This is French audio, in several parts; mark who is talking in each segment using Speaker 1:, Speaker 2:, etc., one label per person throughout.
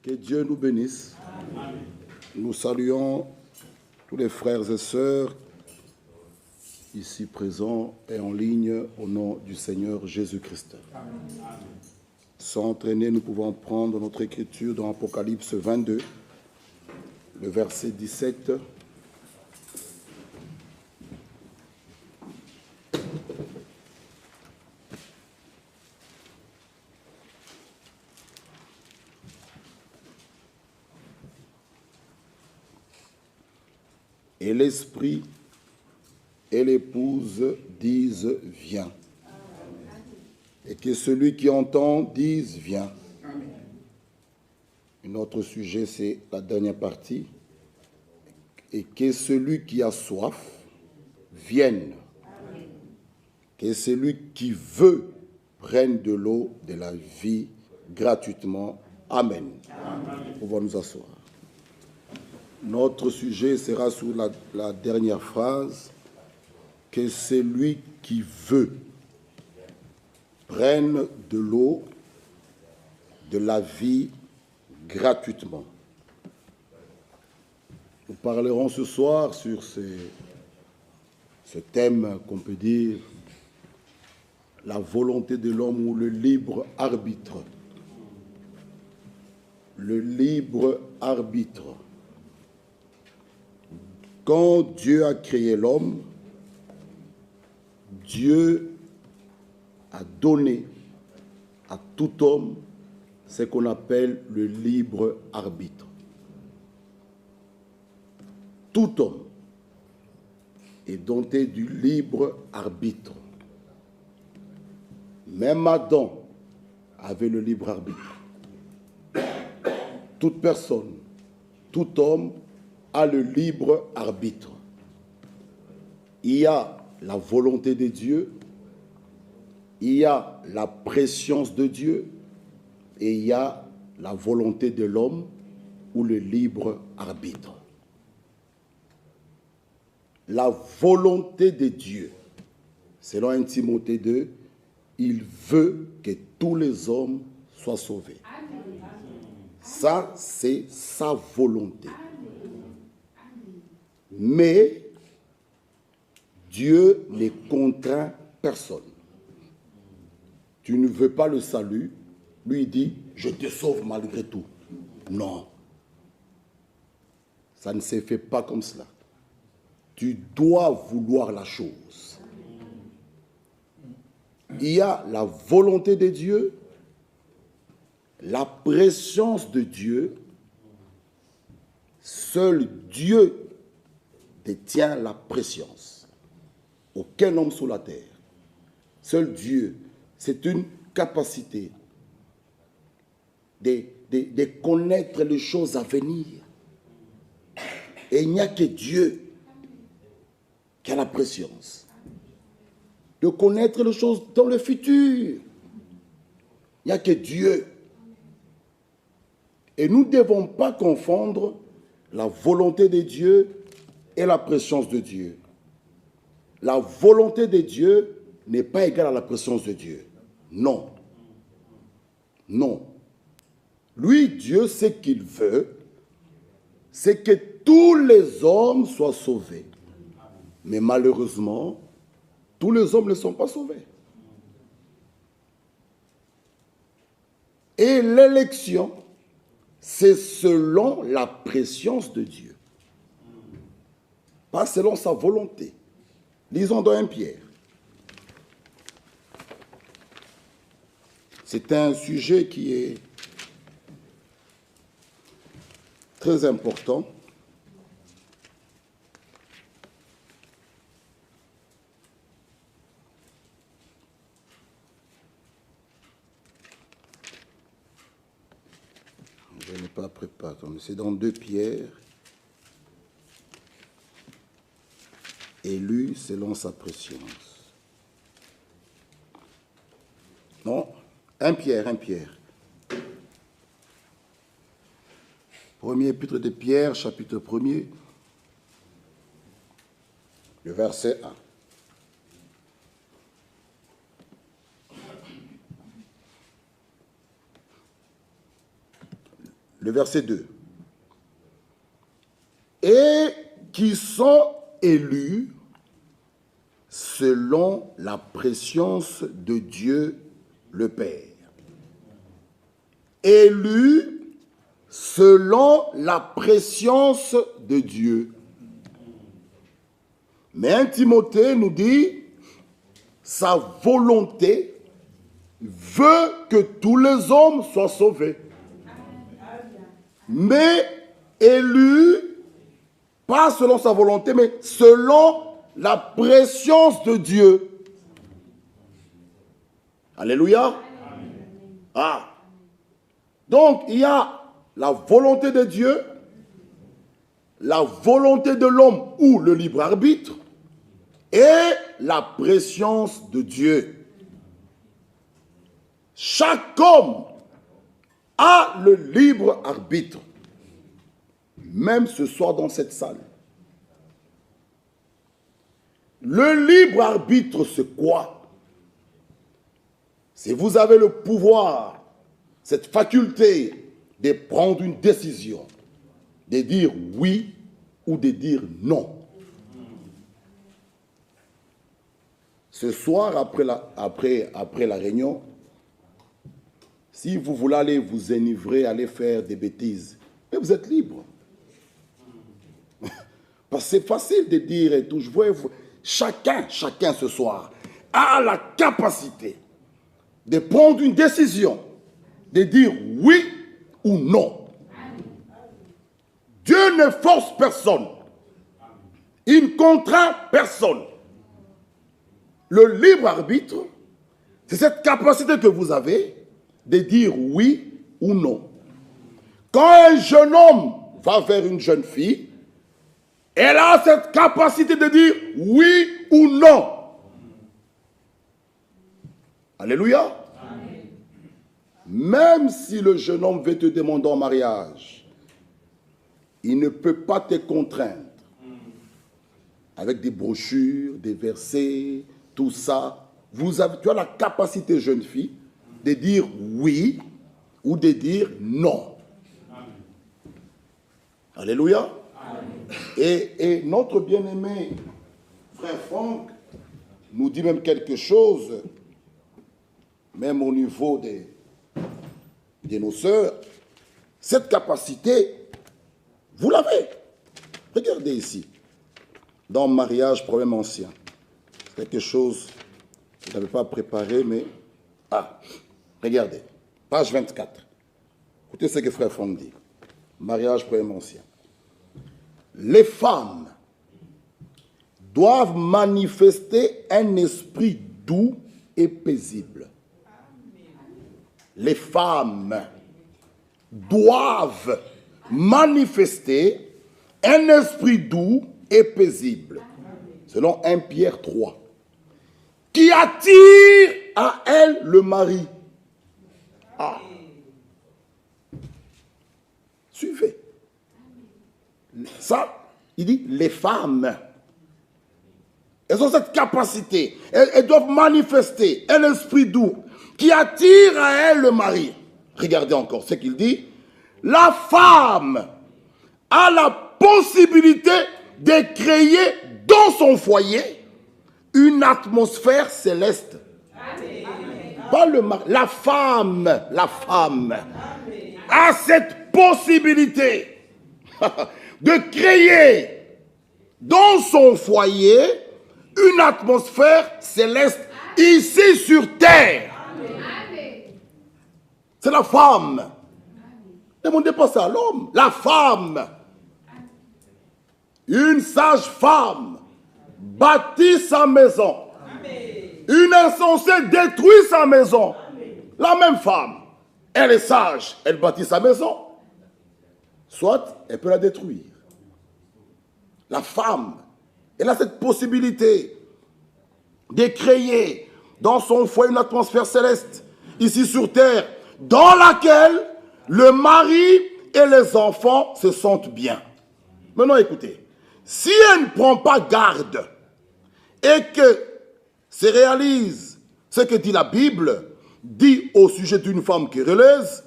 Speaker 1: Que Dieu nous bénisse. Nous saluons tous les frères et sœurs ici présents et en ligne au nom du Seigneur Jésus-Christ. Sans entraîner, nous pouvons prendre notre écriture dans Apocalypse 22, le verset 17. Et l'Esprit et l'épouse disent « Viens ». Et que celui qui entend dise « Viens ». Un autre sujet, c'est la dernière partie. Et que celui qui a soif vienne. Que celui qui veut prenne de l'eau de la vie gratuitement. Amen. Nous pouvons nous asseoir. Notre sujet sera sur la dernière phrase, que celui qui veut prenne de l'eau de la vie gratuitement. Nous parlerons ce soir sur ce thème qu'on peut dire la volonté de l'homme ou le libre arbitre. Le libre arbitre. Quand Dieu a créé l'homme, Dieu a donné à tout homme ce qu'on appelle le libre arbitre. Tout homme est doté du libre arbitre. Même Adam avait le libre arbitre. Toute personne, tout homme a le libre arbitre. Il y a la volonté de Dieu, il y a la préscience de Dieu et il y a la volonté de l'homme ou le libre arbitre. La volonté de Dieu, selon 1 Timothée 2, il veut que tous les hommes soient sauvés. Ça, c'est sa volonté. Mais Dieu ne contraint personne. Tu ne veux pas le salut, lui dit, je te sauve malgré tout. Non. Ça ne se fait pas comme cela. Tu dois vouloir la chose. Il y a la volonté de Dieu, la préscience de Dieu. Seul Dieu détient la préscience. Aucun homme sur la terre. Seul Dieu. C'est une capacité de connaître les choses à venir. Et il n'y a que Dieu qui a la préscience. De connaître les choses dans le futur. Il n'y a que Dieu. Et nous ne devons pas confondre la volonté de Dieu et la préscience de Dieu. La volonté de Dieu n'est pas égale à la préscience de Dieu. Non. Non. Lui, Dieu, ce qu'il veut, c'est que tous les hommes soient sauvés. Mais malheureusement, tous les hommes ne sont pas sauvés. Et l'élection, c'est selon la préscience de Dieu. Pas selon sa volonté. Lisons dans 1 Pierre. C'est un sujet qui est très important. Je n'ai pas préparé. C'est dans 2 Pierre. Élu selon sa préscience. Non, 1 Pierre. Premier épître de Pierre, chapitre 1er, le verset 1. le verset 2. Et qui sont élus selon la préscience de Dieu le Père. Élus selon la préscience de Dieu. Mais 1 Timothée nous dit, sa volonté veut que tous les hommes soient sauvés. Mais élus, pas selon sa volonté, mais selon la préscience de Dieu. Alléluia. Ah. Donc, il y a la volonté de Dieu, la volonté de l'homme ou le libre arbitre, et la préscience de Dieu. Chaque homme a le libre arbitre, même ce soir dans cette salle. Le libre arbitre, c'est quoi? Si vous avez le pouvoir, cette faculté de prendre une décision, de dire oui ou de dire non. Ce soir, après la réunion, si vous voulez aller vous enivrer, aller faire des bêtises, mais vous êtes libre. Parce que c'est facile de dire et tout. Je vois, chacun ce soir a la capacité de prendre une décision, de dire oui ou non. Dieu ne force personne. Il ne contraint personne. Le libre arbitre, c'est cette capacité que vous avez de dire oui ou non. Quand un jeune homme va vers une jeune fille, elle a cette capacité de dire oui ou non. Alléluia. Amen. Même si le jeune homme veut te demander en mariage, il ne peut pas te contraindre avec des brochures, des versets, tout ça. Tu as la capacité, jeune fille, de dire oui ou de dire non. Amen. Alléluia. Amen. Et notre bien-aimé frère Franck nous dit même quelque chose, même au niveau de nos sœurs. Cette capacité, vous l'avez. Regardez ici. Dans Mariage, problème ancien. C'est quelque chose que je n'avais pas préparé, mais... Ah, regardez. Page 24. Écoutez ce que frère Franck dit. Mariage, problème ancien. Les femmes doivent manifester un esprit doux et paisible. Les femmes doivent manifester un esprit doux et paisible, selon 1 Pierre 3, qui attire à elle le mari. Ah. Suivez. Ça, il dit, les femmes, elles ont cette capacité, elles doivent manifester un esprit doux qui attire à elle le mari. Regardez encore ce qu'il dit. La femme a la possibilité de créer dans son foyer une atmosphère céleste. Amen. Pas le mari, la femme Amen. A cette possibilité de créer dans son foyer une atmosphère céleste ici sur terre. Amen. C'est la femme. Ne demandez pas ça à l'homme. La femme. Une sage femme bâtit sa maison. Amen. Une insensée détruit sa maison. Amen. La même femme, elle est sage, elle bâtit sa maison. Soit elle peut la détruire. La femme, elle a cette possibilité de créer dans son foyer une atmosphère céleste, ici sur terre, dans laquelle le mari et les enfants se sentent bien. Maintenant, écoutez, si elle ne prend pas garde et que se réalise ce que dit la Bible, dit au sujet d'une femme querelleuse,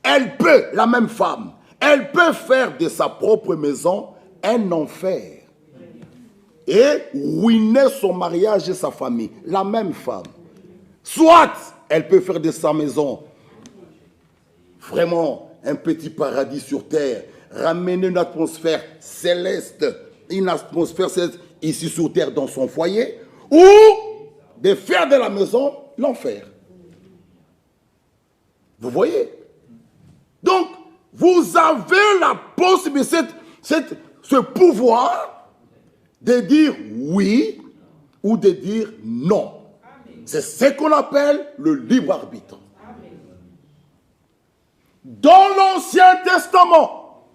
Speaker 1: Elle peut, la même femme, elle peut faire de sa propre maison un enfer et ruiner son mariage et sa famille. La même femme. Soit elle peut faire de sa maison vraiment un petit paradis sur terre, ramener une atmosphère céleste, ici sur terre dans son foyer, ou de faire de la maison l'enfer. Vous voyez? Donc, vous avez la possibilité, ce pouvoir de dire oui ou de dire non. C'est ce qu'on appelle le libre arbitre. Dans l'Ancien Testament,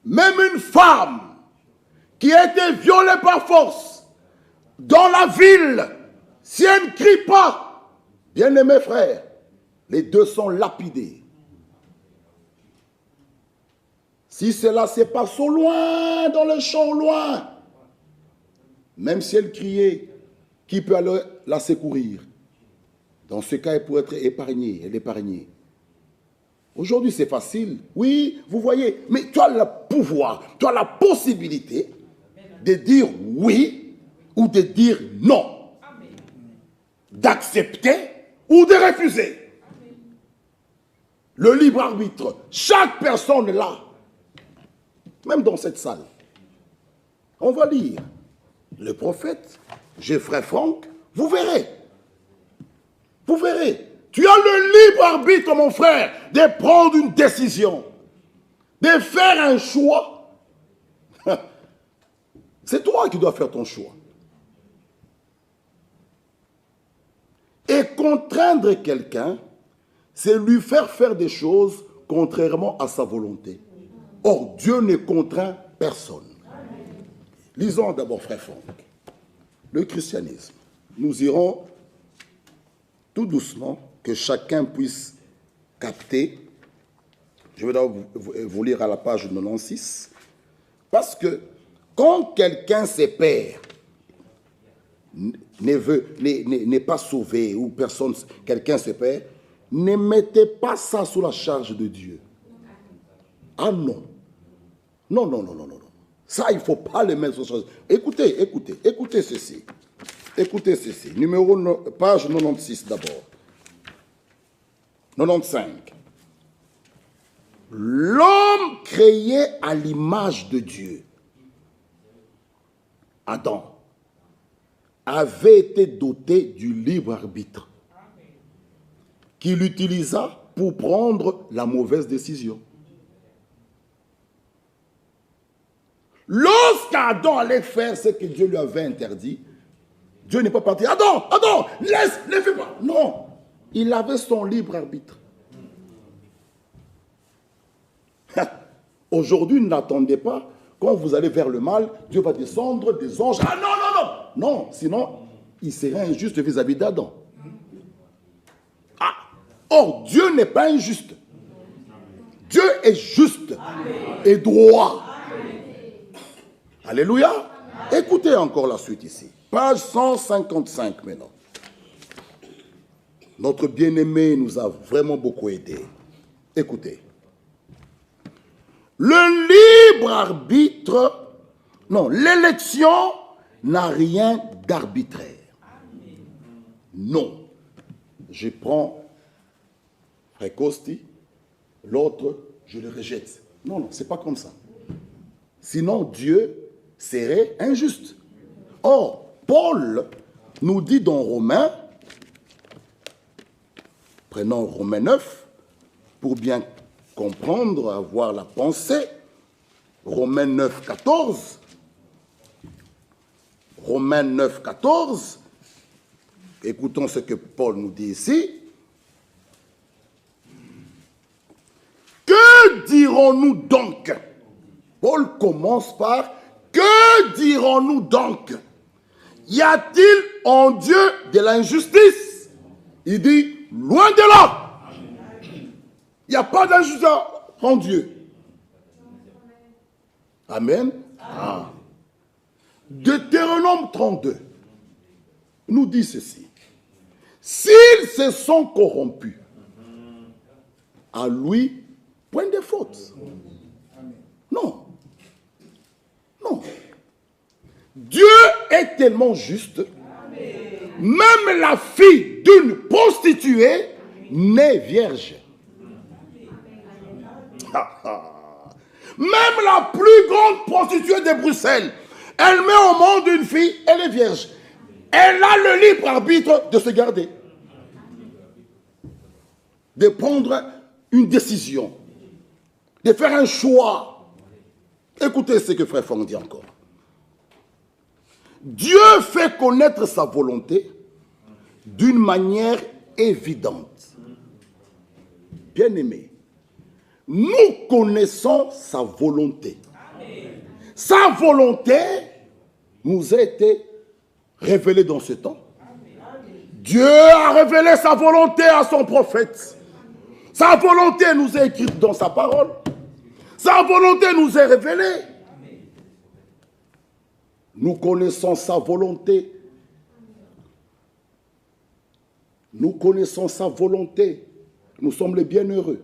Speaker 1: même une femme qui a été violée par force dans la ville, si elle ne crie pas, bien-aimés frères, les deux sont lapidés. Si cela se passe au loin, dans le champ, loin, même si elle criait, qui peut aller la secourir? Dans ce cas, elle pourrait être épargnée, elle est épargnée. Aujourd'hui, c'est facile. Oui, vous voyez, mais tu as le pouvoir, tu as la possibilité de dire oui ou de dire non. D'accepter ou de refuser. Le libre arbitre, chaque personne là, même dans cette salle. On va lire le prophète, Geoffrey Franck, vous verrez. Vous verrez. Tu as le libre arbitre, mon frère, de prendre une décision, de faire un choix. C'est toi qui dois faire ton choix. Et contraindre quelqu'un, c'est lui faire des choses contrairement à sa volonté. Or, Dieu ne contraint personne. Lisons d'abord, frère Franck, le christianisme. Nous irons tout doucement, que chacun puisse capter. Je vais d'abord vous lire à la page 96. Parce que quand quelqu'un se perd, n'est pas sauvé, ou quelqu'un se perd, ne mettez pas ça sous la charge de Dieu. Ah non. Non, non, non, non, non. Ça, il ne faut pas le mettre sous la charge. Écoutez ceci. Écoutez ceci. Page 96 d'abord. 95. L'homme créé à l'image de Dieu, Adam, avait été doté du libre arbitre qu'il utilisa pour prendre la mauvaise décision. Lorsqu'Adam allait faire ce que Dieu lui avait interdit, Dieu n'est pas parti. Adam, laisse, ne fais pas. Non, il avait son libre arbitre. Aujourd'hui, n'attendez pas, quand vous allez vers le mal, Dieu va descendre des anges. Ah non, non, non. Non, sinon, il serait injuste vis-à-vis d'Adam. Ah, or, Dieu n'est pas injuste. Dieu est juste et droit. Alléluia. Écoutez encore la suite ici. Page 155 maintenant. Notre bien-aimé nous a vraiment beaucoup aidé. Écoutez. Le libre arbitre, non, l'élection n'a rien d'arbitraire. Non. Je prends Précosti, l'autre, je le rejette. Non, non, c'est pas comme ça. Sinon, Dieu serait injuste. Or, Paul nous dit dans Romains, prenons Romains 9, pour bien comprendre, avoir la pensée, Romains 9, 14, Romains 9, 14, écoutons ce que Paul nous dit ici. Que dirons-nous donc? Paul commence par « Que dirons-nous donc? Y a-t-il en Dieu de l'injustice ?» Il dit « Loin de là. Il n'y a pas d'injustice en Dieu. » Amen. Ah. Deutéronome 32 nous dit ceci. S'ils se sont corrompus à lui point de faute. Non. Non. Dieu est tellement juste. Même la fille d'une prostituée n'est vierge. Même la plus grande prostituée de Bruxelles, elle met au monde une fille, elle est vierge. Elle a le libre arbitre de se garder. De prendre une décision. De faire un choix. Écoutez ce que Frère Franck dit encore. Dieu fait connaître sa volonté d'une manière évidente. Bien-aimé, nous connaissons sa volonté. Sa volonté nous a été révélée dans ce temps. Dieu a révélé sa volonté à son prophète. Sa volonté nous est écrite dans sa parole. Sa volonté nous est révélée. Nous connaissons sa volonté. Nous connaissons sa volonté. Nous sommes les bienheureux.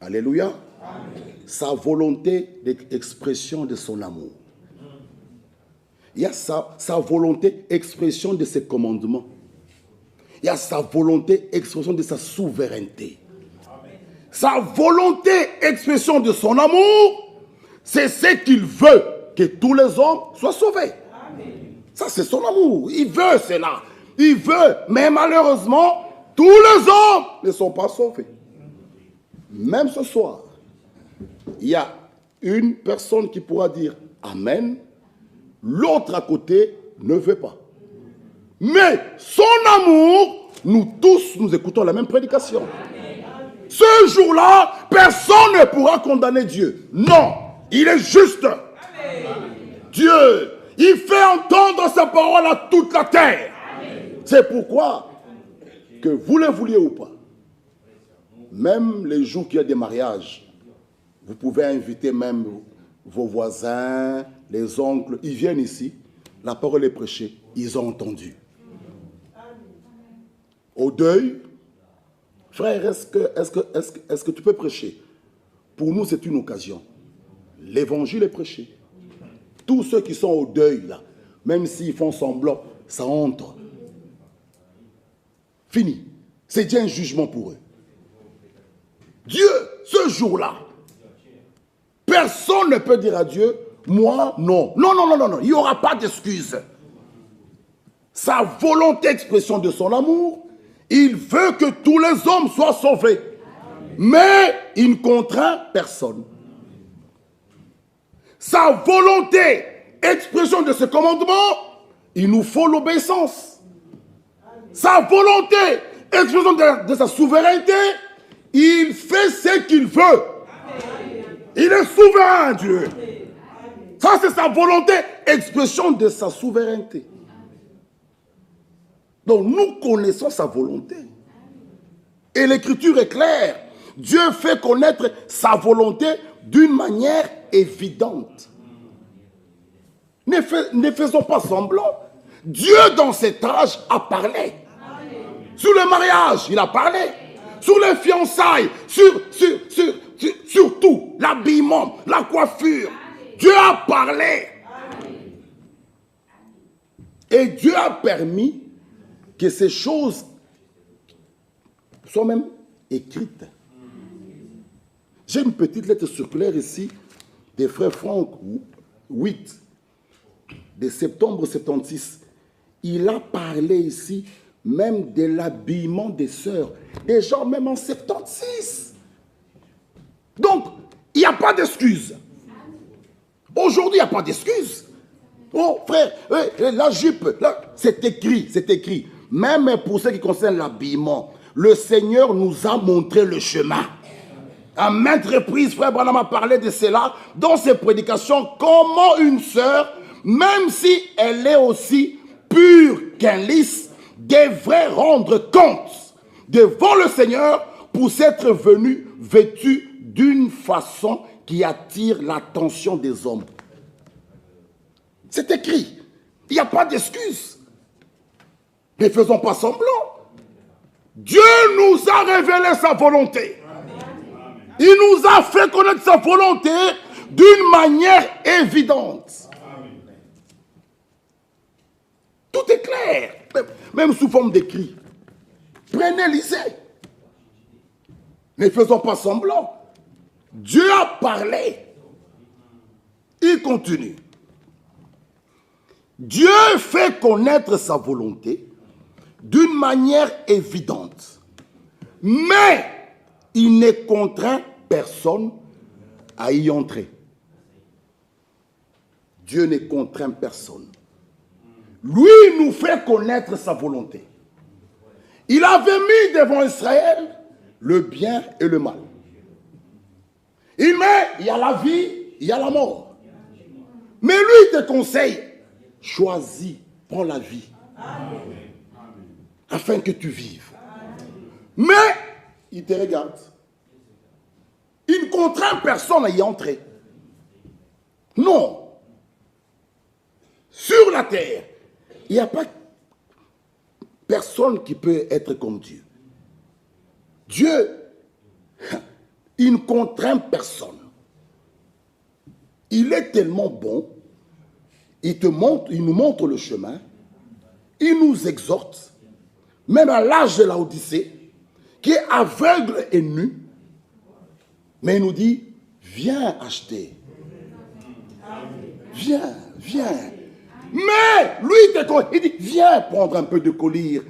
Speaker 1: Alléluia. Amen. Sa volonté d'expression de son amour. Il y a sa volonté, expression de ses commandements. Il y a sa volonté, expression de sa souveraineté. Amen. Sa volonté, expression de son amour, c'est ce qu'il veut, que tous les hommes soient sauvés. Amen. Ça, c'est son amour. Il veut cela. Il veut, mais malheureusement, tous les hommes ne sont pas sauvés. Même ce soir, il y a une personne qui pourra dire Amen, l'autre à côté ne veut pas. Mais son amour, nous tous, nous écoutons la même prédication. Ce jour-là, personne ne pourra condamner Dieu. Non, il est juste. Dieu, il fait entendre sa parole à toute la terre. C'est pourquoi, que vous le vouliez ou pas, même les jours qu'il y a des mariages, vous pouvez inviter même vos voisins, les oncles, ils viennent ici, la parole est prêchée, ils ont entendu. Au deuil, frère, est-ce que tu peux prêcher? Pour nous, c'est une occasion. L'évangile est prêché. Tous ceux qui sont au deuil, là, même s'ils font semblant, ça entre. Fini. C'est déjà un jugement pour eux. Dieu, ce jour-là, personne ne peut dire à Dieu, moi, non. Non, non, non, non, non. Il n'y aura pas d'excuse. Sa volonté, expression de son amour, il veut que tous les hommes soient sauvés. Mais il ne contraint personne. Sa volonté, expression de ce commandement, il nous faut l'obéissance. Sa volonté, expression de sa souveraineté, il fait ce qu'il veut. Il est souverain, Dieu. Ça, c'est sa volonté, expression de sa souveraineté. Donc, nous connaissons sa volonté. Et l'écriture est claire. Dieu fait connaître sa volonté d'une manière évidente. Ne faisons pas semblant. Dieu, dans cet âge, a parlé. Sur le mariage, il a parlé. Sur les fiançailles, sur tout, l'habillement, la coiffure. Dieu a parlé. Et Dieu a permis que ces choses soient même écrites. J'ai une petite lettre circulaire ici des frères Franck 8 de septembre 76. Il a parlé ici même de l'habillement des sœurs, des gens même en 76. Donc, il n'y a pas d'excuse. Aujourd'hui, il n'y a pas d'excuse. Oh, frère, la jupe, c'est écrit, c'est écrit. Même pour ce qui concerne l'habillement, le Seigneur nous a montré le chemin. À maintes reprises, frère Branham a parlé de cela dans ses prédications, comment une sœur, même si elle est aussi pure qu'un lys, devrait rendre compte devant le Seigneur pour s'être venue vêtue d'une façon qui attire l'attention des hommes. C'est écrit. Il n'y a pas d'excuse. Ne faisons pas semblant. Dieu nous a révélé sa volonté. Il nous a fait connaître sa volonté d'une manière évidente. Tout est clair, même sous forme d'écrit. Prenez, lisez. Ne faisons pas semblant. Dieu a parlé. Il continue. Dieu fait connaître sa volonté d'une manière évidente. Mais il ne contraint personne à y entrer. Dieu ne contraint personne. Lui nous fait connaître sa volonté. Il avait mis devant Israël le bien et le mal. Il met, il y a la vie, il y a la mort. Mais lui il te conseille, choisis, prends la vie. Afin que tu vives. Mais il te regarde. Il ne contraint personne à y entrer. Non. Sur la terre, il n'y a pas personne qui peut être comme Dieu. Dieu, il ne contraint personne. Il est tellement bon, il nous montre le chemin, il nous exhorte, même à l'âge de la Odyssée, qui est aveugle et nu, mais il nous dit, viens acheter. Viens, viens. Mais lui, il dit, viens prendre un peu de collyre,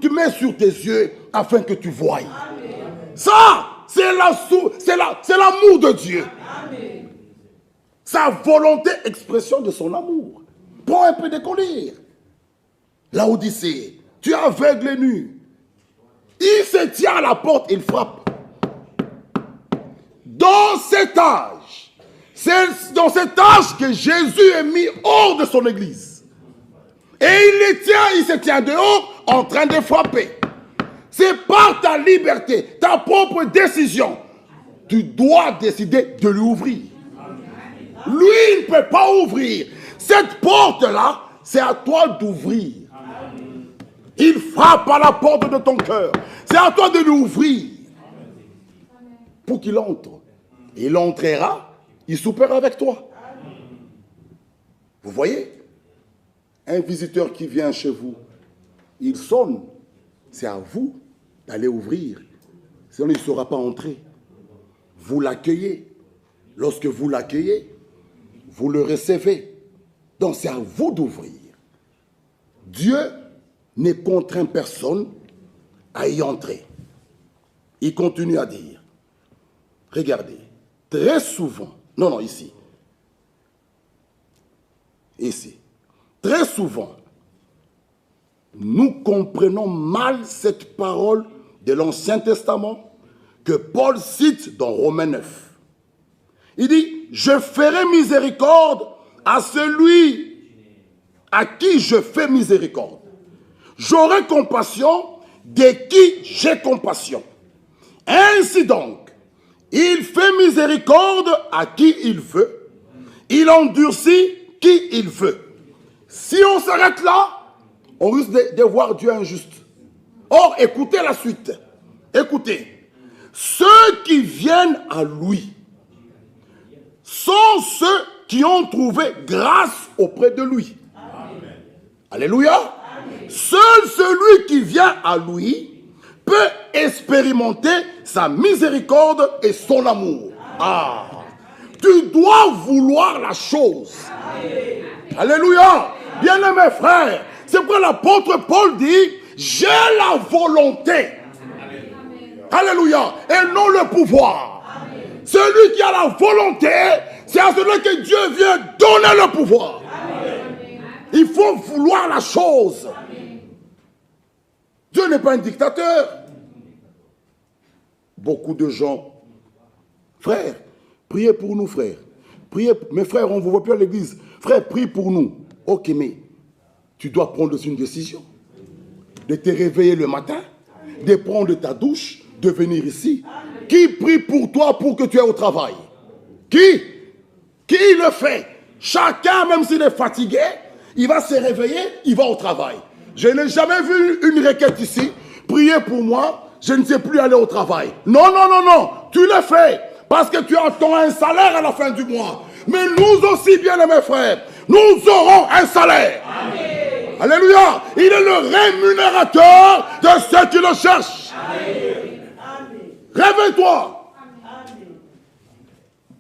Speaker 1: tu mets sur tes yeux afin que tu voies. Ça, c'est l'amour de Dieu. Sa volonté, expression de son amour. Prends un peu de collyre. La Odyssée, tu es aveugle et nu. Il se tient à la porte, il frappe. Dans cet âge, c'est dans cet âge que Jésus est mis hors de son église. Et il se tient dehors en train de frapper. C'est par ta liberté, ta propre décision. Tu dois décider de lui ouvrir. Lui, il ne peut pas ouvrir. Cette porte-là, c'est à toi d'ouvrir. Il frappe à la porte de ton cœur. C'est à toi de lui ouvrir. Pour qu'il entre. Il entrera, il soupera avec toi. Vous voyez? Un visiteur qui vient chez vous, il sonne. C'est à vous d'aller ouvrir. Sinon, il ne saura pas entrer. Vous l'accueillez. Lorsque vous l'accueillez, vous le recevez. Donc, c'est à vous d'ouvrir. Dieu ne contraint personne à y entrer. Il continue à dire, regardez, très souvent, non, ici, très souvent, nous comprenons mal cette parole de l'Ancien Testament que Paul cite dans Romains 9. Il dit, je ferai miséricorde à celui à qui je fais miséricorde. J'aurai compassion de qui j'ai compassion. Ainsi donc, il fait miséricorde à qui il veut. Il endurcit qui il veut. Si on s'arrête là, on risque de voir Dieu injuste. Or, écoutez la suite. Écoutez. Ceux qui viennent à lui sont ceux qui ont trouvé grâce auprès de lui. Amen. Alléluia. Amen. Seul celui qui vient à lui peut expérimenter sa miséricorde et son amour. Ah, tu dois vouloir la chose. Amen. Alléluia. Bien-aimés frères, c'est pourquoi l'apôtre Paul dit, j'ai la volonté. Amen. Alléluia. Et non le pouvoir. Celui qui a la volonté, c'est à celui que Dieu vient donner le pouvoir. Amen. Il faut vouloir la chose. Amen. Dieu n'est pas un dictateur. Beaucoup de gens, frères, priez pour nous, frères. Priez, mes frères, on ne vous voit plus à l'église. Frère, prie pour nous. Ok, mais tu dois prendre une décision. De te réveiller le matin, de prendre ta douche, de venir ici. Qui prie pour toi pour que tu ailles au travail? Qui le fait? Chacun, même s'il est fatigué, il va se réveiller, il va au travail. Je n'ai jamais vu une requête ici priez pour moi, je ne sais plus aller au travail. Non, non, non, non, tu le fais parce que tu attends un salaire à la fin du mois. Mais nous aussi, bien-aimés frères, nous aurons un salaire. Amen. Alléluia. Il est le rémunérateur de ceux qui le cherchent. Réveille-toi.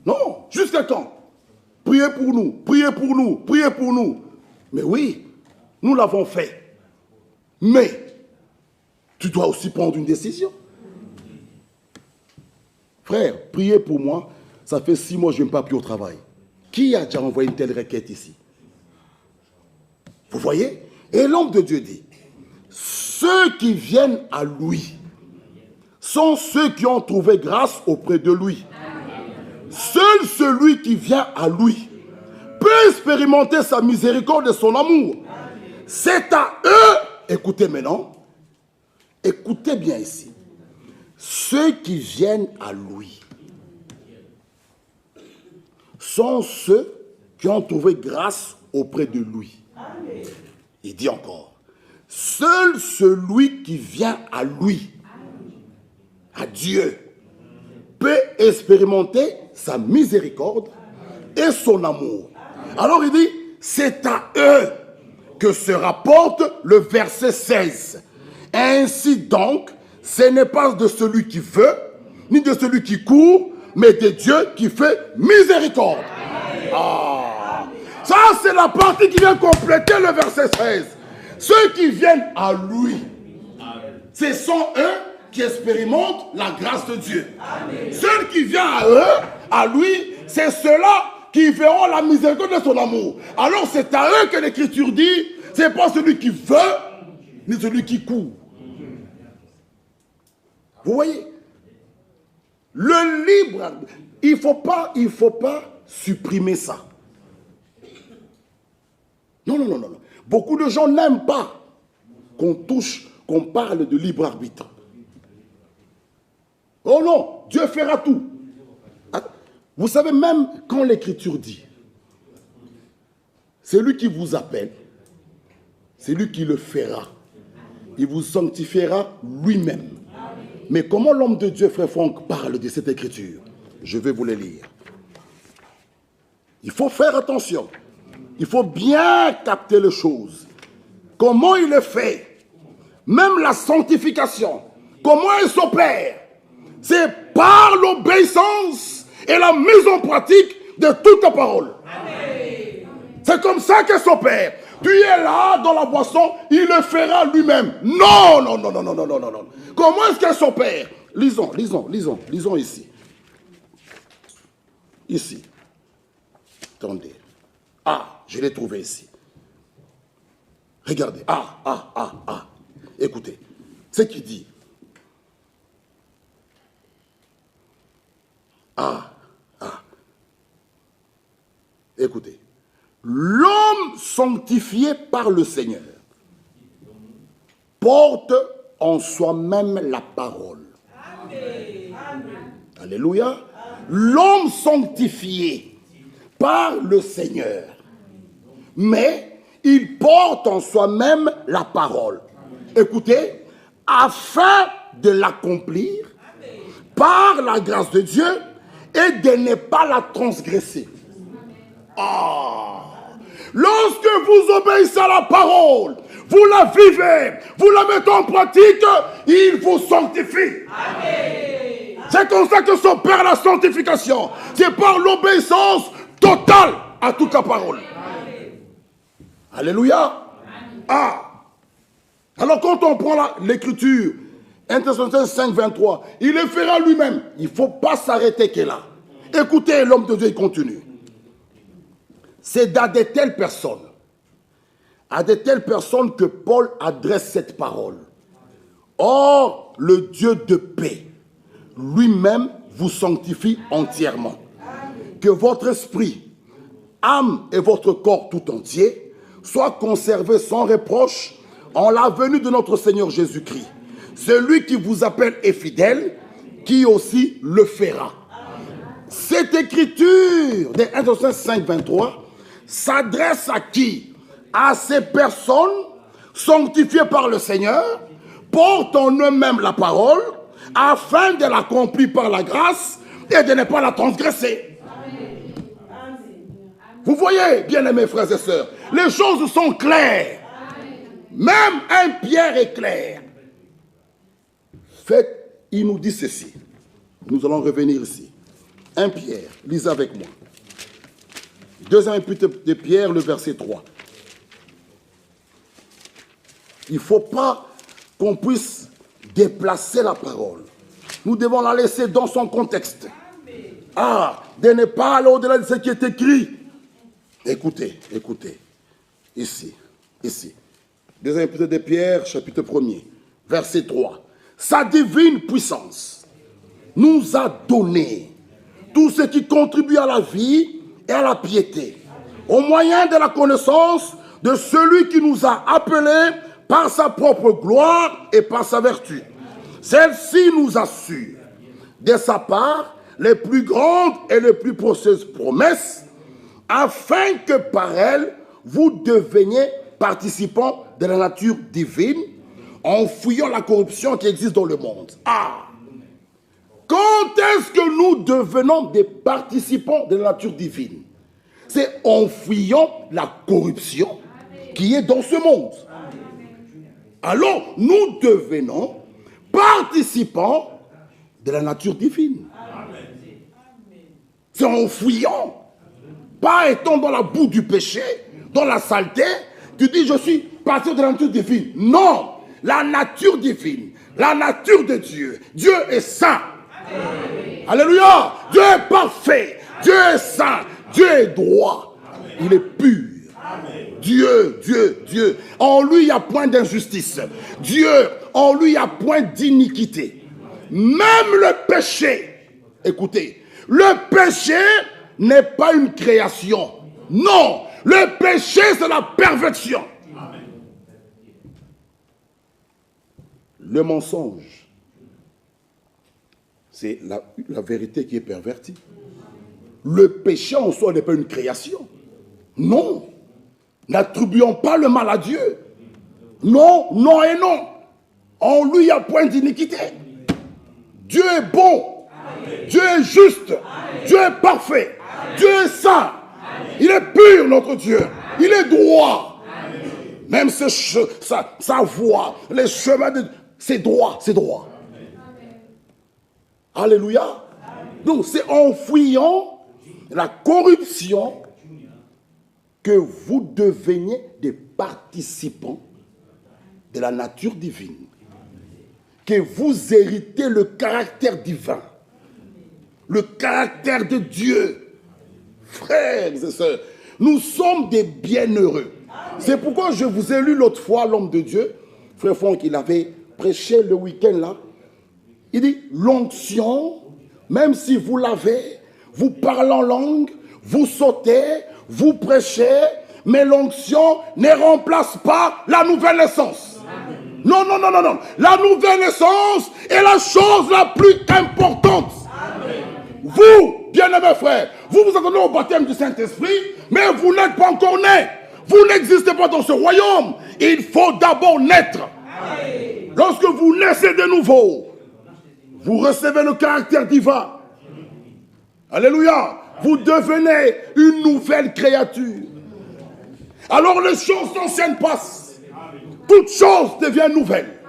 Speaker 1: Non, jusqu'à quand? Priez pour nous, priez pour nous, priez pour nous. Mais oui, nous l'avons fait. Mais tu dois aussi prendre une décision. Frère, priez pour moi. Ça fait 6 mois que je ne viens pas plus au travail. Qui a déjà envoyé une telle requête ici? Vous voyez? Et l'homme de Dieu dit, ceux qui viennent à lui sont ceux qui ont trouvé grâce auprès de lui. Seul celui qui vient à lui peut expérimenter sa miséricorde et son amour. C'est à eux, écoutez maintenant, écoutez bien ici, ceux qui viennent à lui sont ceux qui ont trouvé grâce auprès de lui. Il dit encore, seul celui qui vient à lui, à Dieu, peut expérimenter sa miséricorde et son amour. Alors il dit, c'est à eux que se rapporte le verset 16. Ainsi donc, ce n'est pas de celui qui veut, ni de celui qui court, mais de Dieu qui fait miséricorde. Ah, ça c'est la partie qui vient compléter le verset 16. Ceux qui viennent à lui, ce sont eux qui expérimentent la grâce de Dieu. Ceux qui viennent à eux, à lui, c'est ceux-là qui verront la miséricorde de son amour. Alors c'est à eux que l'Écriture dit, c'est pas celui qui veut, ni celui qui court. Vous voyez? Le libre, il faut pas supprimer ça. Non, non, non, non. Beaucoup de gens n'aiment pas qu'on parle de libre arbitre. Oh non, Dieu fera tout. Vous savez, même quand l'Écriture dit, c'est lui qui vous appelle, c'est lui qui le fera. Il vous sanctifiera lui-même. Mais comment l'homme de Dieu, frère Franck, parle de cette Écriture? Je vais vous le lire. Il faut faire attention. Il faut bien capter les choses. Comment il est fait? Même la sanctification. Comment elle s'opère? C'est par l'obéissance et la mise en pratique de toute ta parole. C'est comme ça qu'elle s'opère. Tu es là dans la boisson, il le fera lui-même. Non, non, non, non, non, non, non, non. Comment est-ce qu'elle s'opère? Lisons ici. Ici. Attendez. Ah, je l'ai trouvé ici. Regardez. Écoutez. Ce qu'il dit. Écoutez. L'homme sanctifié par le Seigneur porte en soi-même la parole. Amen. Alléluia. L'homme sanctifié par le Seigneur, mais il porte en soi-même la parole. Écoutez, afin de l'accomplir par la grâce de Dieu et de ne pas la transgresser. Lorsque vous obéissez à la parole, vous la vivez, vous la mettez en pratique, il vous sanctifie. Amen. C'est comme ça que s'opère la sanctification. C'est par l'obéissance totale à toute la parole. Amen. Alléluia. Amen. Alors quand on prend l'écriture, 1 Thessaloniciens 5, 23, il le fera lui-même. Il ne faut pas s'arrêter que là. Écoutez, l'homme de Dieu, il continue. C'est à de telles personnes que Paul adresse cette parole. Or, le Dieu de paix, lui-même vous sanctifie entièrement. Que votre esprit, âme et votre corps tout entier soient conservés sans reproche en la venue de notre Seigneur Jésus-Christ. Celui qui vous appelle est fidèle, qui aussi le fera. Cette écriture de 1 Thessaloniciens 5, 23 s'adresse à qui? À ces personnes sanctifiées par le Seigneur portent en eux-mêmes la parole, afin de l'accomplir par la grâce et de ne pas la transgresser. Vous voyez, bien-aimés frères et sœurs, les choses sont claires. Même un Pierre est clair. Fait, il nous dit ceci. Nous allons revenir ici. Un Pierre, lisez avec moi. Deuxième épître de Pierre, le verset 3. Il ne faut pas qu'on puisse déplacer la parole. Nous devons la laisser dans son contexte. De ne pas aller au-delà de ce qui est écrit. Écoutez, écoutez. Ici. Deuxième épître de Pierre, chapitre 1er, verset 3. Sa divine puissance nous a donné tout ce qui contribue à la vie et à la piété, au moyen de la connaissance de celui qui nous a appelés par sa propre gloire et par sa vertu. Celle-ci nous assure, de sa part, les plus grandes et les plus précieuses promesses, afin que par elles, vous deveniez participants de la nature divine, en fuyant la corruption qui existe dans le monde. Quand est-ce que nous devenons des participants de la nature divine? C'est en fuyant la corruption qui est dans ce monde. Alors, nous devenons participants de la nature divine. C'est en fuyant, pas étant dans la boue du péché, dans la saleté, tu dis je suis parti de la nature divine. Non, la nature divine, la nature de Dieu. Dieu est saint. Alléluia. Dieu est parfait. Dieu est saint. Dieu est droit. Il est pur. Dieu. En lui, il n'y a point d'injustice. Dieu, en lui, il n'y a point d'iniquité. Même le péché, écoutez, le péché n'est pas une création. Non, le péché, c'est la perversion. Le mensonge, c'est la vérité qui est pervertie. Le péché en soi n'est pas une création. Non. N'attribuons pas le mal à Dieu. Non, non et non. En lui, il n'y a point d'iniquité. Dieu est bon. Amen. Dieu est juste. Amen. Dieu est parfait. Amen. Dieu est saint. Amen. Il est pur, notre Dieu. Amen. Il est droit. Amen. Même sa voix, les chemins de... C'est droit, c'est droit. Amen. Alléluia. Amen. Donc c'est en fuyant la corruption que vous deveniez des participants de la nature divine. Que vous héritez le caractère divin. Le caractère de Dieu. Frères et sœurs, nous sommes des bienheureux. C'est pourquoi je vous ai lu l'autre fois, l'homme de Dieu, frère Franck, il avait prêché le week-end là. Il dit, l'onction, même si vous l'avez, vous parlez en langue, vous sautez, vous prêchez, mais l'onction ne remplace pas la nouvelle naissance. Non. La nouvelle naissance est la chose la plus importante. Amen. Vous, bien-aimés frères, vous attendez au baptême du Saint-Esprit, mais vous n'êtes pas encore nés. Vous n'existez pas dans ce royaume. Il faut d'abord naître. Amen. Lorsque vous naissez de nouveau, vous recevez le caractère divin. Alléluia. Vous devenez une nouvelle créature. Alors les choses anciennes passent. Toute chose devient nouvelle.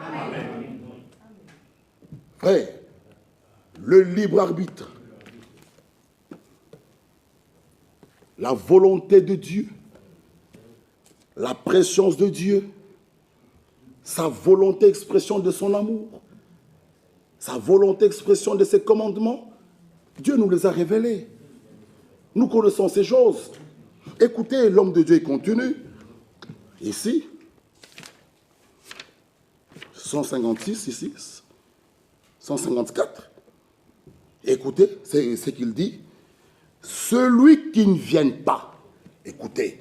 Speaker 1: Frère, le libre arbitre, la volonté de Dieu, la préscience de Dieu, sa volonté expression de son amour, sa volonté expression de ses commandements, Dieu nous les a révélés. Nous connaissons ces choses. Écoutez, l'homme de Dieu il continue. Ici, 156, ici, 154. Écoutez, c'est ce qu'il dit. Celui qui ne vient pas, écoutez,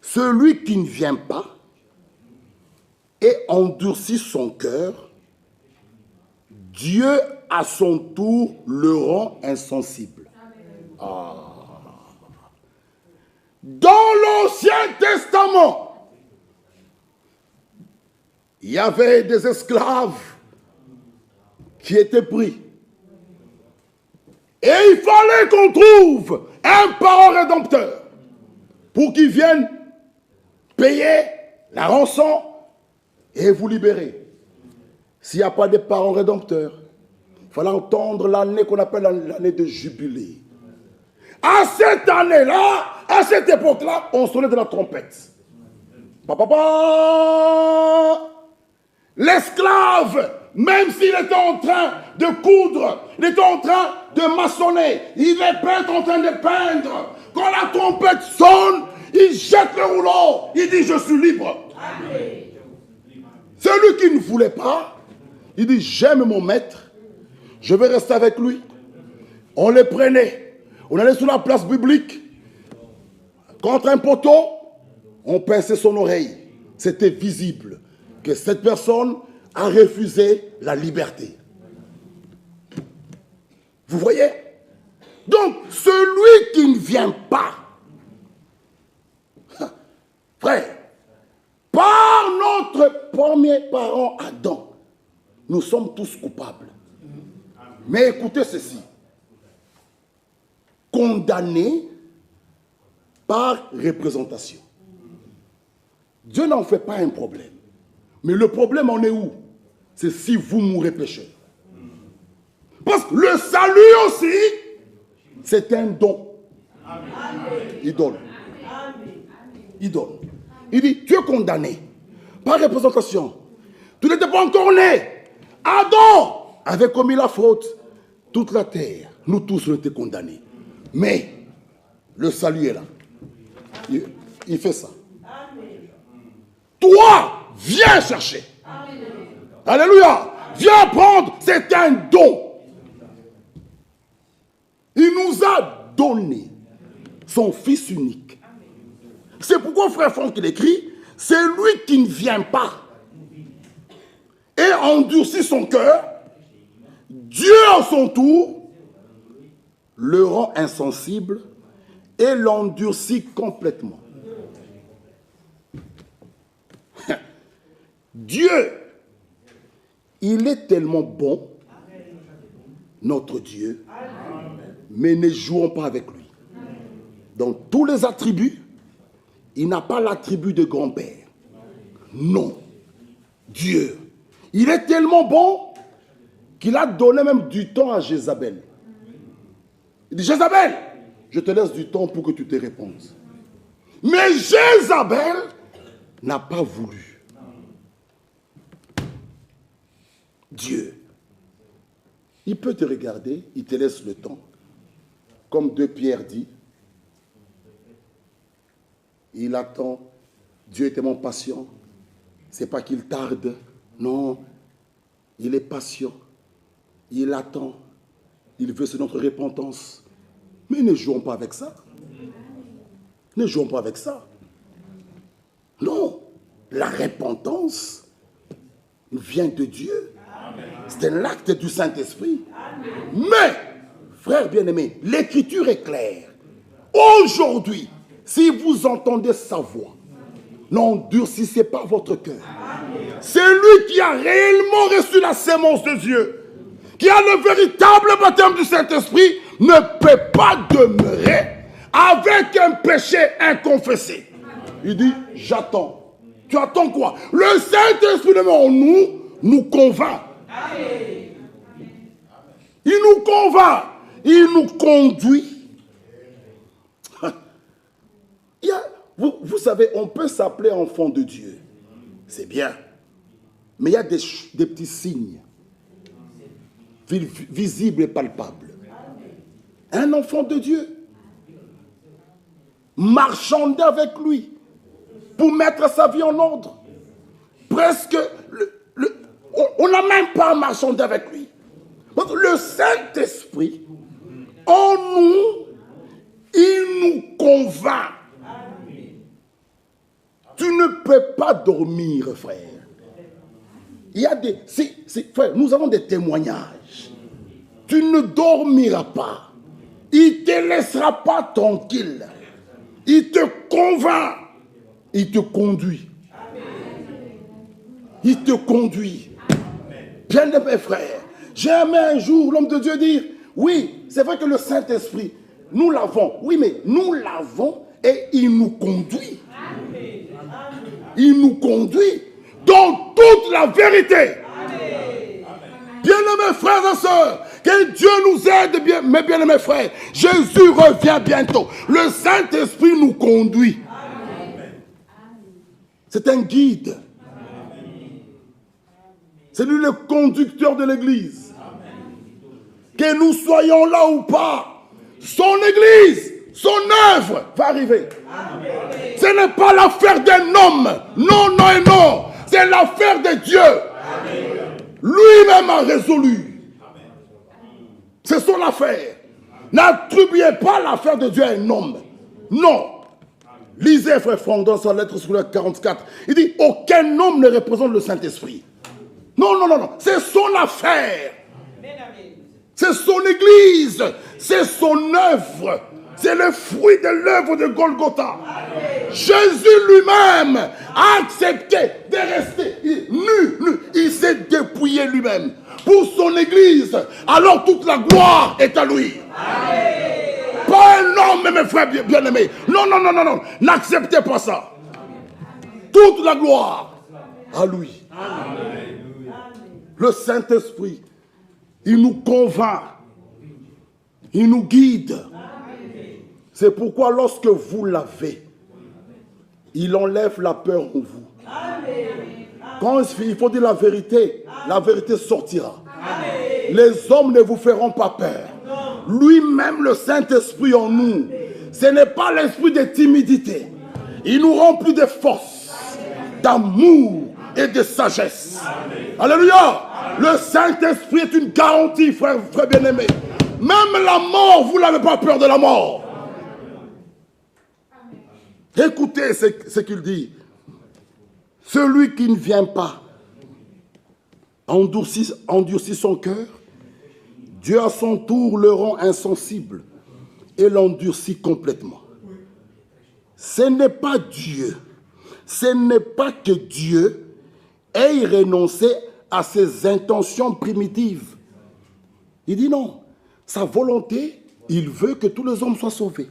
Speaker 1: celui qui ne vient pas et endurcit son cœur, Dieu à son tour le rend insensible. Dans l'Ancien Testament, il y avait des esclaves qui étaient pris. Et il fallait qu'on trouve un parent rédempteur pour qu'il vienne payer la rançon et vous libérer. S'il n'y a pas de parents rédempteurs, il fallait entendre l'année qu'on appelle l'année de jubilé. À cette année-là, à cette époque-là, on sonnait de la trompette. L'esclave, même s'il était en train de coudre, il était en train de maçonner, il est peintre en train de peindre. Quand la trompette sonne, il jette le rouleau, il dit je suis libre. Amen. Celui qui ne voulait pas, il dit j'aime mon maître, je vais rester avec lui. On les prenait, on allait sur la place publique, contre un poteau, on pinçait son oreille. C'était visible que cette personne a refusé la liberté. Vous voyez? Donc, celui qui ne vient pas, frère, par notre premier parent Adam, nous sommes tous coupables. Mais écoutez ceci. Condamné par représentation. Dieu n'en fait pas un problème. Mais le problème en est où? C'est si vous mourrez pécheur. Parce que le salut aussi, c'est un don. Il donne. Il donne. Il dit, tu es condamné par représentation. Tu n'étais pas encore né. Adam avait commis la faute. Toute la terre, nous tous, on était condamnés. Mais le salut est là. Il fait ça. Toi, viens chercher. Alléluia. Viens prendre, c'est un don. Il nous a donné son Fils unique. C'est pourquoi frère Franck il écrit, c'est lui qui ne vient pas et endurcit son cœur. Dieu à son tour le rend insensible et l'endurcit complètement. Dieu, il est tellement bon, notre Dieu, mais ne jouons pas avec lui. Dans tous les attributs, il n'a pas l'attribut de grand-père. Non. Dieu, il est tellement bon qu'il a donné même du temps à Jézabel. Il dit, Jézabel, je te laisse du temps pour que tu te répondes. Mais Jézabel n'a pas voulu. Dieu, il peut te regarder, il te laisse le temps. Comme 2 Pierre dit, il attend. Dieu est tellement patient. C'est pas qu'il tarde. Non, il est patient. Il attend. Il veut sur notre repentance. Mais ne jouons pas avec ça. Ne jouons pas avec ça. Non, la repentance vient de Dieu. C'est un acte du Saint-Esprit. Mais, frère bien-aimé, l'écriture est claire. Aujourd'hui, si vous entendez sa voix, n'endurcissez pas votre cœur. C'est lui qui a réellement reçu la sémence de Dieu, qui a le véritable baptême du Saint-Esprit, ne peut pas demeurer avec un péché inconfessé. Il dit, j'attends. Tu attends quoi? Le Saint-Esprit en nous, nous convainc. Il nous convainc. Il nous conduit. Vous savez, on peut s'appeler enfant de Dieu. C'est bien. Mais il y a des petits signes visibles et palpables. Un enfant de Dieu. Marchander avec lui pour mettre sa vie en ordre. Presque, on n'a même pas marchandé avec lui. Le Saint-Esprit, en nous, il nous convainc. Tu ne peux pas dormir, frère. Il y a des... frère, nous avons des témoignages. Tu ne dormiras pas. Il ne te laissera pas tranquille. Il te convainc. Il te conduit. Il te conduit. Bien-aimés frères, j'ai aimé un jour l'homme de Dieu dire, oui, c'est vrai que le Saint-Esprit, nous l'avons. Oui, mais nous l'avons et il nous conduit. Il nous conduit dans toute la vérité. Bien-aimés frères et sœurs, que Dieu nous aide, bien, mes bien-aimés frères. Jésus revient bientôt. Le Saint-Esprit nous conduit. C'est un guide. C'est lui le conducteur de l'Église. Que nous soyons là ou pas, son Église, son œuvre va arriver. Ce n'est pas l'affaire d'un homme. Non, non et non. C'est l'affaire de Dieu. Lui-même a résolu. C'est son affaire. N'attribuez pas l'affaire de Dieu à un homme. Non. Lisez, frère Franck, dans sa lettre sur le 44. Il dit, aucun homme ne représente le Saint-Esprit. Non, non, non, non. C'est son affaire. C'est son église. C'est son œuvre. C'est le fruit de l'œuvre de Golgotha. Jésus lui-même a accepté de rester nu. Il s'est dépouillé lui-même pour son église. Alors toute la gloire est à lui. Pas un homme, mes frères bien-aimés. Non, non, non, non, non. N'acceptez pas ça. Toute la gloire à lui. Le Saint-Esprit, il nous convainc. Il nous guide. C'est pourquoi lorsque vous l'avez, il enlève la peur en vous. Quand il faut dire la vérité sortira. Les hommes ne vous feront pas peur. Lui-même, le Saint-Esprit en nous, ce n'est pas l'esprit de timidité. Il nous remplit de force, d'amour et de sagesse. Alléluia. Le Saint-Esprit est une garantie, frère bien-aimé. Même la mort, vous n'avez pas peur de la mort. Écoutez ce qu'il dit. Celui qui ne vient pas endurcit son cœur, Dieu à son tour le rend insensible et l'endurcit complètement. Ce n'est pas Dieu, ce n'est pas que Dieu ait renoncé à ses intentions primitives. Il dit non, sa volonté, il veut que tous les hommes soient sauvés.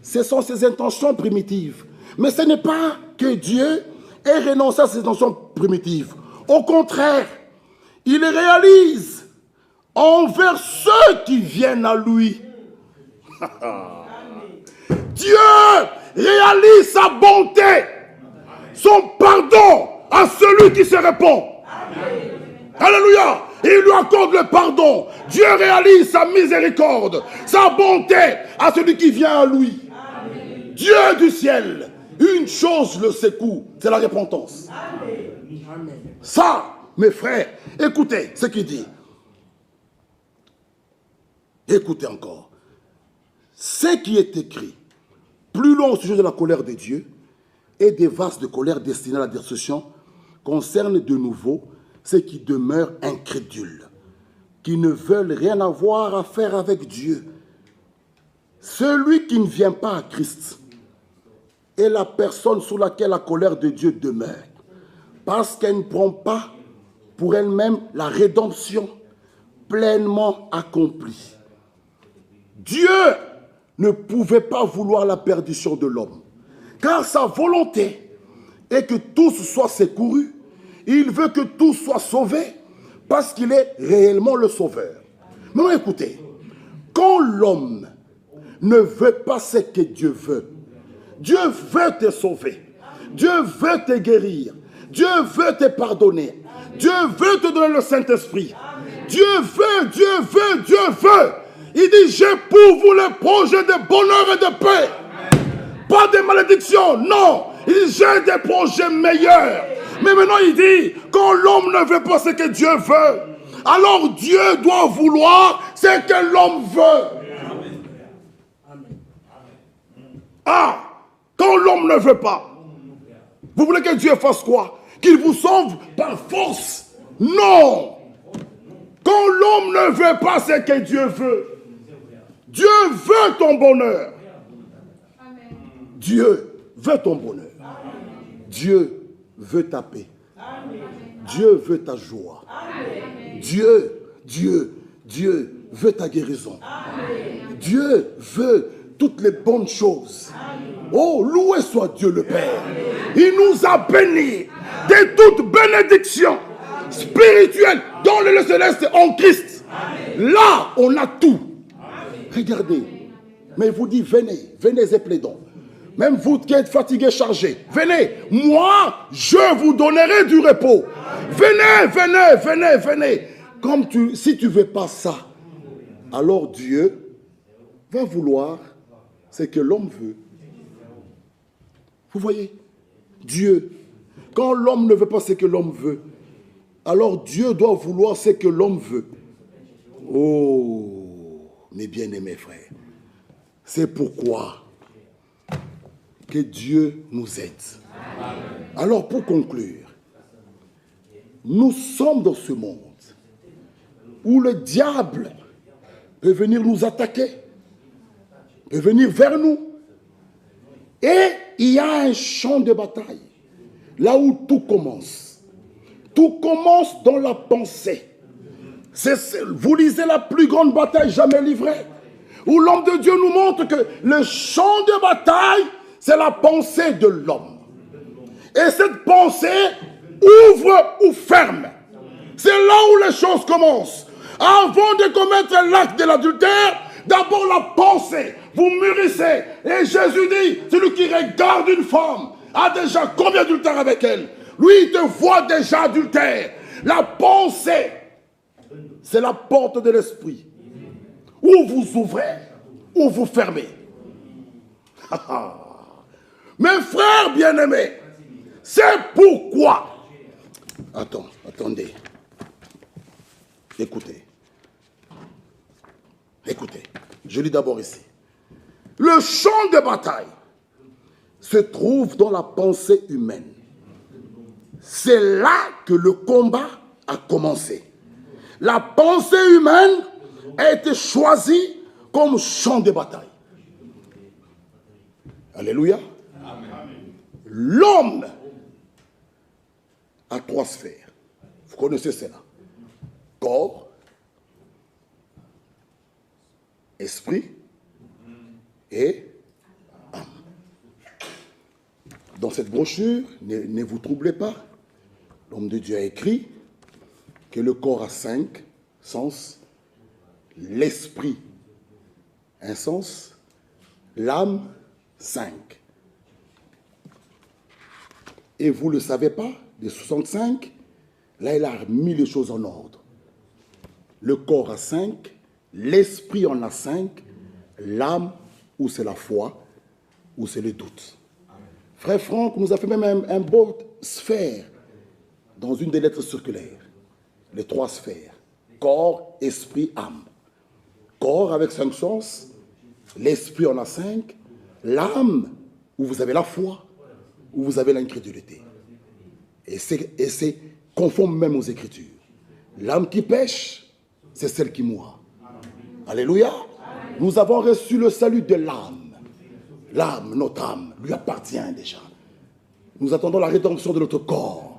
Speaker 1: Ce sont ses intentions primitives. Mais ce n'est pas que Dieu ait renoncé à ses intentions primitives. Au contraire, il réalise envers ceux qui viennent à lui. Dieu réalise sa bonté, son pardon à celui qui se répand. Alléluia. Il lui accorde le pardon. Dieu réalise sa miséricorde, sa bonté à celui qui vient à lui. Dieu du ciel, une chose le secoue, c'est la repentance. Ça, mes frères, écoutez ce qu'il dit. Écoutez encore. Ce qui est écrit, plus long au sujet de la colère de Dieu et des vases de colère destinés à la destruction, concerne de nouveau ceux qui demeurent incrédules, qui ne veulent rien avoir à faire avec Dieu. Celui qui ne vient pas à Christ est la personne sous laquelle la colère de Dieu demeure, parce qu'elle ne prend pas pour elle-même la rédemption pleinement accomplie. Dieu ne pouvait pas vouloir la perdition de l'homme, car sa volonté est que tous soient secourus. Il veut que tous soient sauvés, parce qu'il est réellement le sauveur. Mais écoutez, quand l'homme ne veut pas ce que Dieu veut, Dieu veut te sauver, Dieu veut te guérir, Dieu veut te pardonner, Dieu veut te donner le Saint-Esprit. Dieu veut, Dieu veut, Dieu veut. Il dit, j'ai pour vous le projet de bonheur et de paix. Pas de malédiction, non. Il dit, j'ai des projets meilleurs. Mais maintenant il dit, quand l'homme ne veut pas ce que Dieu veut, alors Dieu doit vouloir ce que l'homme veut. Ah, quand l'homme ne veut pas, vous voulez que Dieu fasse quoi? Qu'il vous sauve par force? Non. Quand l'homme ne veut pas ce que Dieu veut, Dieu veut ton bonheur. Dieu veut ton bonheur. Dieu veut ta paix. Dieu veut ta joie. Dieu veut ta guérison. Dieu veut toutes les bonnes choses. Oh, loué soit Dieu le Père. Il nous a bénis de toute bénédiction spirituelle dans le céleste en Christ. Là, on a tout. Regardez. Mais il vous dit, venez et plaidons. Même vous qui êtes fatigués, chargés, venez. Moi, je vous donnerai du repos. Venez. Comme si tu ne veux pas ça, alors Dieu va vouloir ce que l'homme veut. Vous voyez, Dieu, quand l'homme ne veut pas ce que l'homme veut, alors Dieu doit vouloir ce que l'homme veut. Oh, mes bien-aimés frères, c'est pourquoi que Dieu nous aide. Alors pour conclure, nous sommes dans ce monde où le diable peut venir nous attaquer, peut venir vers nous. Et il y a un champ de bataille, là où tout commence. Tout commence dans la pensée. Vous lisez la plus grande bataille jamais livrée, où l'homme de Dieu nous montre que le champ de bataille, c'est la pensée de l'homme. Et cette pensée ouvre ou ferme. C'est là où les choses commencent. Avant de commettre l'acte de l'adultère, d'abord la pensée. Vous mûrissez. Et Jésus dit, celui qui regarde une femme a déjà combien d'adultère avec elle? Lui, il te voit déjà adultère. La pensée, c'est la porte de l'esprit. Ou vous ouvrez, ou vous fermez. Mes frères bien-aimés, c'est pourquoi. Attendez. Écoutez, je lis d'abord ici. Le champ de bataille se trouve dans la pensée humaine. C'est là que le combat a commencé. La pensée humaine a été choisie comme champ de bataille. Alléluia. L'homme a 3 sphères. Vous connaissez cela. Corps, esprit et âme. Dans cette brochure, ne vous troublez pas, l'homme de Dieu a écrit que le corps a 5 sens, l'esprit un sens, l'âme 5. Et vous ne le savez pas, des 65, là il a mis les choses en ordre. Le corps a 5, l'esprit en a 5, l'âme, ou c'est la foi, ou c'est le doute. Frère Franck nous a fait même un beau sphère dans une des lettres circulaires. Les 3 sphères. Corps, esprit, âme. Corps avec 5 sens, l'esprit en a 5, l'âme, où vous avez la foi, où vous avez l'incrédulité. Et c'est conforme même aux Écritures. L'âme qui pêche, c'est celle qui mourra. Alléluia. Nous avons reçu le salut de l'âme. L'âme, notre âme, lui appartient déjà. Nous attendons la rédemption de notre corps.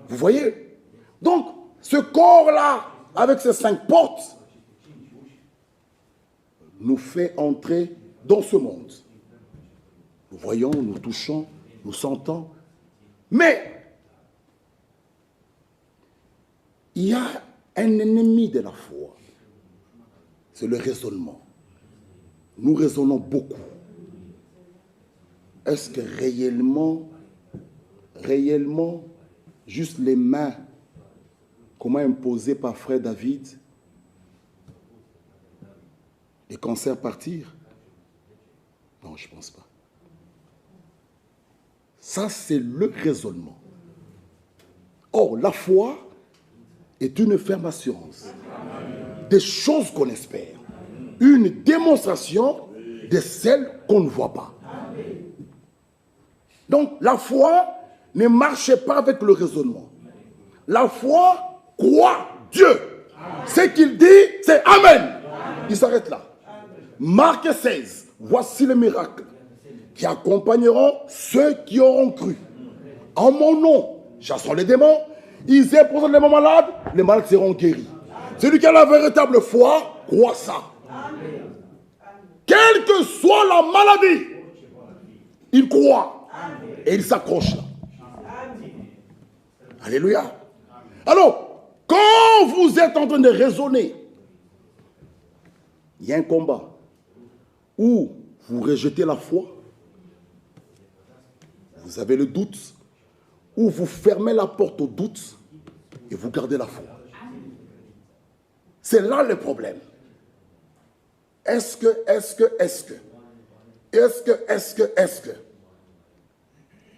Speaker 1: Vous voyez? Donc, ce corps-là, avec ses 5 portes, nous fait entrer dans ce monde. Nous voyons, nous touchons, nous sentons. Mais, il y a un ennemi de la foi. C'est le raisonnement. Nous raisonnons beaucoup. Est-ce que réellement, juste les mains, comment imposées par frère David, les cancers partir? Non, je ne pense pas. Ça, c'est le raisonnement. Or, la foi est une ferme assurance des choses qu'on espère, une démonstration de celles qu'on ne voit pas. Donc, la foi ne marche pas avec le raisonnement. La foi croit Dieu. Ce qu'il dit, c'est Amen. Il s'arrête là. Marc 16, voici les miracles qui accompagneront ceux qui auront cru. En mon nom, chassons les démons, Ils imposent les malades seront guéris. Celui qui a la véritable foi, croit ça. Quelle que soit la maladie, il croit. Et il s'accroche là. Alléluia. Alors, quand vous êtes en train de raisonner, il y a un combat où vous rejetez la foi, vous avez le doute, ou vous fermez la porte au doute et vous gardez la foi. C'est là le problème. Est-ce que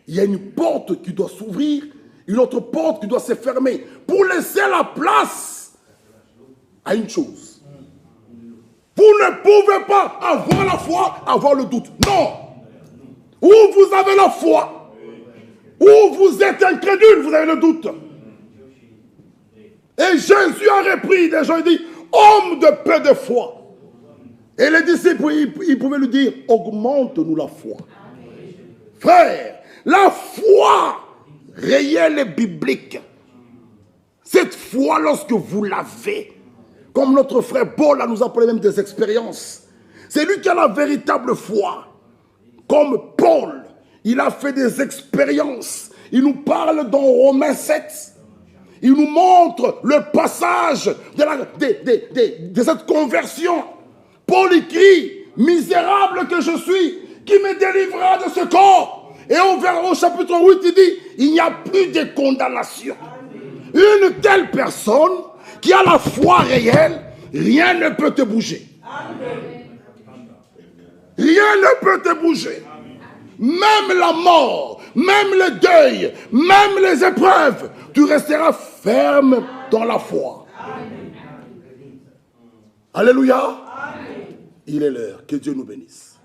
Speaker 1: il y a une porte qui doit s'ouvrir, une autre porte qui doit se fermer pour laisser la place à une chose. Vous ne pouvez pas avoir la foi, avoir le doute. Non. Ou vous avez la foi, ou vous êtes incrédule, vous avez le doute. Et Jésus a repris des gens, il dit, homme de peu de foi. Et les disciples, ils pouvaient lui dire, augmente-nous la foi. Frère, la foi réelle et biblique, cette foi lorsque vous l'avez, comme notre frère Paul nous a parlé même des expériences, c'est lui qui a la véritable foi. Comme Paul, il a fait des expériences. Il nous parle dans Romains 7. Il nous montre le passage de cette conversion. Paul écrit, misérable que je suis, qui me délivrera de ce corps. Et au chapitre 8, il dit, il n'y a plus de condamnation. Une telle personne qui a la foi réelle, rien ne peut te bouger. Rien ne peut te bouger. Même la mort, même le deuil, même les épreuves, tu resteras ferme dans la foi. Alléluia. Il est l'heure. Que Dieu nous bénisse.